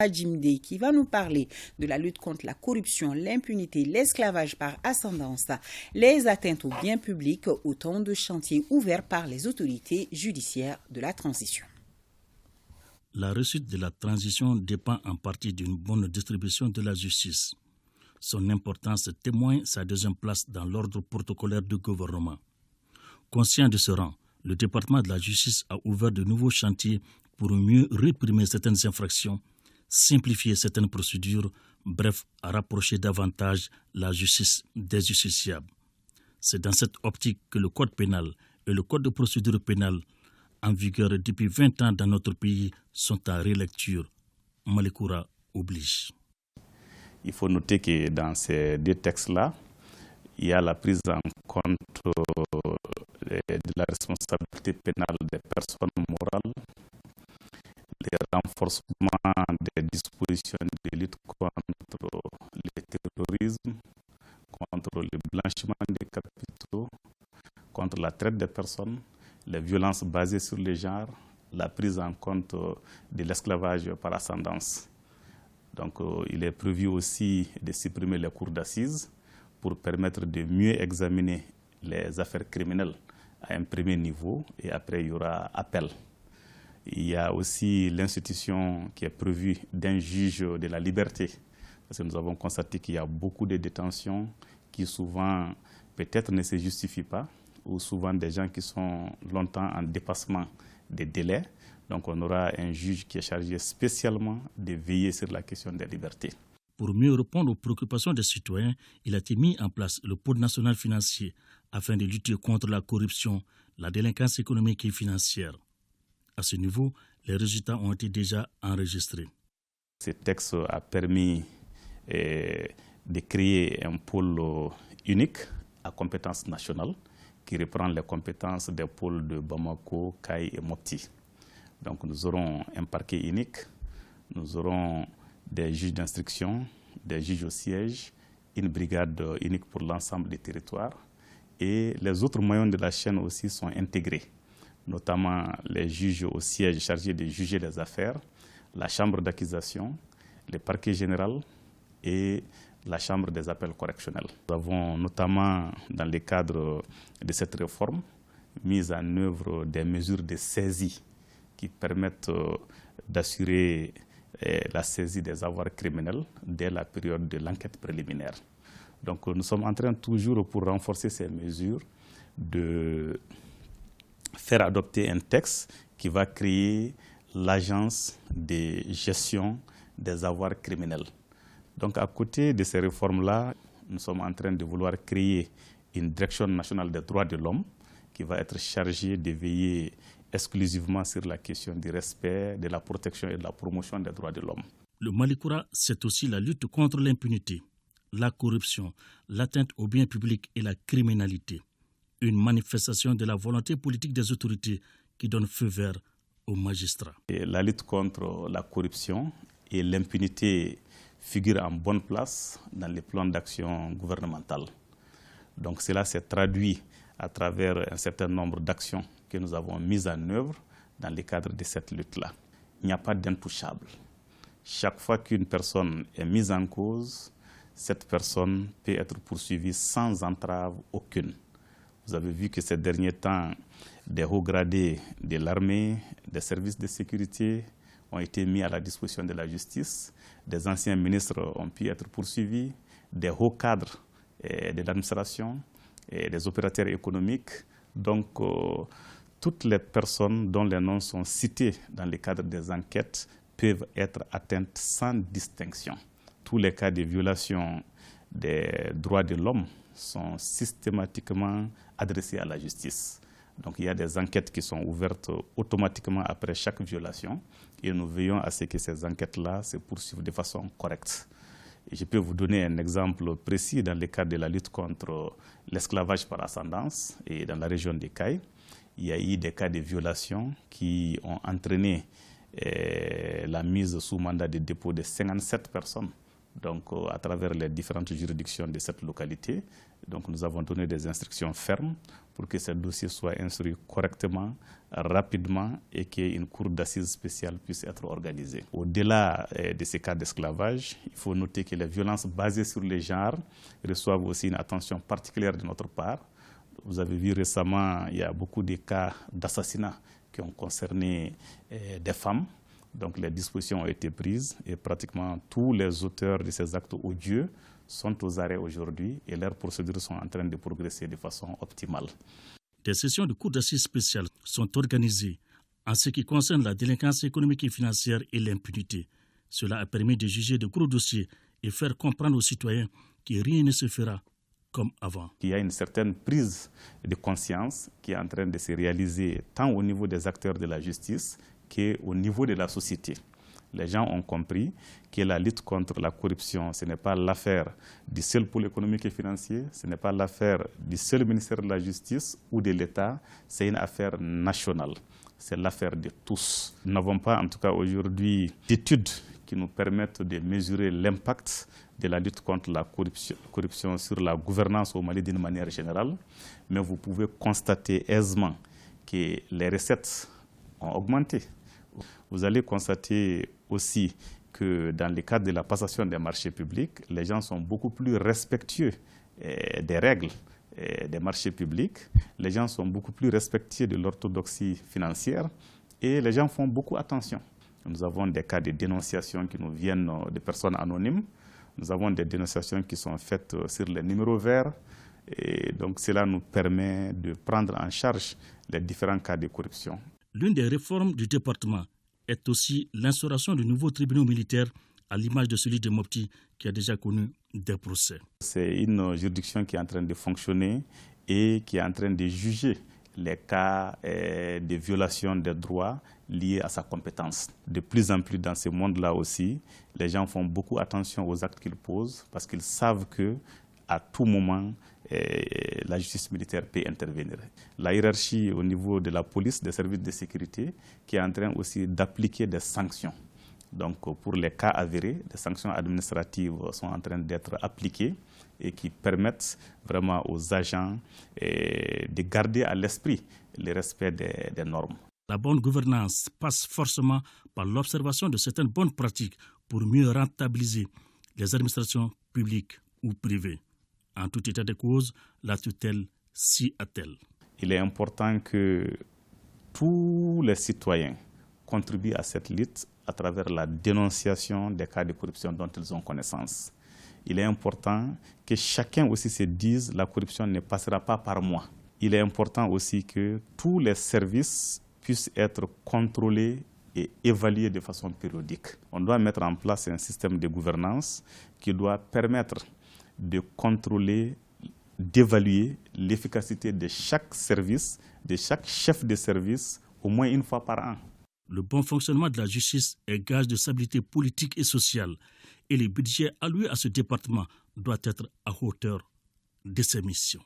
Jimde qui va nous parler de la lutte contre la corruption, l'impunité, l'esclavage par ascendance, les atteintes aux biens publics, autant de chantiers ouverts par les autorités judiciaires de la transition. La réussite de la transition dépend en partie d'une bonne distribution de la justice. Son importance témoigne sa deuxième place dans l'ordre protocolaire du gouvernement. Conscient de ce rang, le département de la justice a ouvert de nouveaux chantiers pour mieux réprimer certaines infractions, simplifier certaines procédures, bref, à rapprocher davantage la justice des justiciables. C'est dans cette optique que le Code pénal et le Code de procédure pénale, en vigueur depuis 20 ans dans notre pays, sont en relecture. Malikoura oblige. Il faut noter que dans ces deux textes-là, il y a la prise en compte de la responsabilité pénale des personnes morales, le renforcement des dispositions de lutte contre le terrorisme, contre le blanchiment des capitaux, contre la traite des personnes, les violences basées sur le genre, la prise en compte de l'esclavage par ascendance. Donc, il est prévu aussi de supprimer les cours d'assises pour permettre de mieux examiner les affaires criminelles à un premier niveau et après il y aura appel. Il y a aussi l'institution qui est prévue d'un juge de la liberté, parce que nous avons constaté qu'il y a beaucoup de détentions qui souvent peut-être ne se justifient pas, ou souvent des gens qui sont longtemps en dépassement des délais. Donc on aura un juge qui est chargé spécialement de veiller sur la question des libertés. Pour mieux répondre aux préoccupations des citoyens, il a été mis en place le Pôle national financier afin de lutter contre la corruption, la délinquance économique et financière. À ce niveau, les résultats ont été déjà enregistrés. Ce texte a permis de créer un pôle unique à compétence nationale qui reprend les compétences des pôles de Bamako, Kayes et Mopti. Donc nous aurons un parquet unique, nous aurons des juges d'instruction, des juges au siège, une brigade unique pour l'ensemble des territoires et les autres maillons de la chaîne aussi sont intégrés, notamment les juges au siège chargés de juger les affaires, la chambre d'accusation, le parquet général et la chambre des appels correctionnels. Nous avons notamment, dans le cadre de cette réforme, mis en œuvre des mesures de saisie qui permettent d'assurer la saisie des avoirs criminels dès la période de l'enquête préliminaire. Donc nous sommes en train toujours, pour renforcer ces mesures, de faire adopter un texte qui va créer l'agence de gestion des avoirs criminels. Donc à côté de ces réformes-là, nous sommes en train de vouloir créer une direction nationale des droits de l'homme qui va être chargée de veiller exclusivement sur la question du respect, de la protection et de la promotion des droits de l'homme. Le Malikoura, c'est aussi la lutte contre l'impunité, la corruption, l'atteinte aux biens publics et la criminalité. Une manifestation de la volonté politique des autorités qui donne feu vert aux magistrats. Et la lutte contre la corruption et l'impunité figurent en bonne place dans les plans d'action gouvernemental. Donc cela s'est traduit à travers un certain nombre d'actions que nous avons mises en œuvre dans le cadre de cette lutte-là. Il n'y a pas d'intouchable. Chaque fois qu'une personne est mise en cause, cette personne peut être poursuivie sans entrave aucune. Vous avez vu que ces derniers temps, des hauts gradés de l'armée, des services de sécurité ont été mis à la disposition de la justice. Des anciens ministres ont pu être poursuivis, des hauts cadres de l'administration, et des opérateurs économiques. Donc, toutes les personnes dont les noms sont cités dans le cadre des enquêtes peuvent être atteintes sans distinction. Tous les cas de violation des droits de l'homme sont systématiquement adressés à la justice. Donc, il y a des enquêtes qui sont ouvertes automatiquement après chaque violation et nous veillons à ce que ces enquêtes-là se poursuivent de façon correcte. Je peux vous donner un exemple précis dans le cadre de la lutte contre l'esclavage par ascendance et dans la région des Kayes. Il y a eu des cas de violation qui ont entraîné la mise sous mandat de dépôt de 57 personnes. Donc, à travers les différentes juridictions de cette localité, donc, nous avons donné des instructions fermes pour que ces dossiers soient instruits correctement rapidement et qu'une cour d'assises spéciale puisse être organisée. Au-delà de ces cas d'esclavage, il faut noter que les violences basées sur les genres reçoivent aussi une attention particulière de notre part. Vous avez vu récemment, il y a beaucoup de cas d'assassinat qui ont concerné des femmes. Donc les dispositions ont été prises et pratiquement tous les auteurs de ces actes odieux sont aux arrêts aujourd'hui et leurs procédures sont en train de progresser de façon optimale. Des sessions de cour d'assises spéciales sont organisées en ce qui concerne la délinquance économique et financière et l'impunité. Cela a permis de juger de gros dossiers et faire comprendre aux citoyens que rien ne se fera comme avant. Il y a une certaine prise de conscience qui est en train de se réaliser tant au niveau des acteurs de la justice qu'au niveau de la société. Les gens ont compris que la lutte contre la corruption, ce n'est pas l'affaire du seul pôle économique et financier, ce n'est pas l'affaire du seul ministère de la Justice ou de l'État, c'est une affaire nationale. C'est l'affaire de tous. Nous n'avons pas, en tout cas aujourd'hui, d'études qui nous permettent de mesurer l'impact de la lutte contre la corruption sur la gouvernance au Mali d'une manière générale, mais vous pouvez constater aisément que les recettes ont augmenté. Vous allez constater aussi que dans le cadre de la passation des marchés publics, les gens sont beaucoup plus respectueux des règles des marchés publics, les gens sont beaucoup plus respectueux de l'orthodoxie financière et les gens font beaucoup attention. Nous avons des cas de dénonciation qui nous viennent de personnes anonymes, nous avons des dénonciations qui sont faites sur les numéros verts et donc cela nous permet de prendre en charge les différents cas de corruption. L'une des réformes du département est aussi l'instauration de nouveaux tribunaux militaires à l'image de celui de Mopti qui a déjà connu des procès. C'est une juridiction qui est en train de fonctionner et qui est en train de juger les cas de violation des droits liés à sa compétence. De plus en plus dans ce monde-là aussi, les gens font beaucoup attention aux actes qu'ils posent parce qu'ils savent qu'à tout moment, la justice militaire peut intervenir. La hiérarchie au niveau de la police, des services de sécurité, qui est en train aussi d'appliquer des sanctions. Donc pour les cas avérés, des sanctions administratives sont en train d'être appliquées et qui permettent vraiment aux agents de garder à l'esprit le respect des normes. La bonne gouvernance passe forcément par l'observation de certaines bonnes pratiques pour mieux rentabiliser les administrations publiques ou privées. En tout état de cause, la tutelle s'y attelle. Il est important que tous les citoyens contribuent à cette lutte à travers la dénonciation des cas de corruption dont ils ont connaissance. Il est important que chacun aussi se dise la corruption ne passera pas par moi. Il est important aussi que tous les services puissent être contrôlés et évalués de façon périodique. On doit mettre en place un système de gouvernance qui doit permettre de contrôler, d'évaluer l'efficacité de chaque service, de chaque chef de service, au moins une fois par an. Le bon fonctionnement de la justice est gage de stabilité politique et sociale et le budget alloué à ce département doit être à hauteur de ses missions.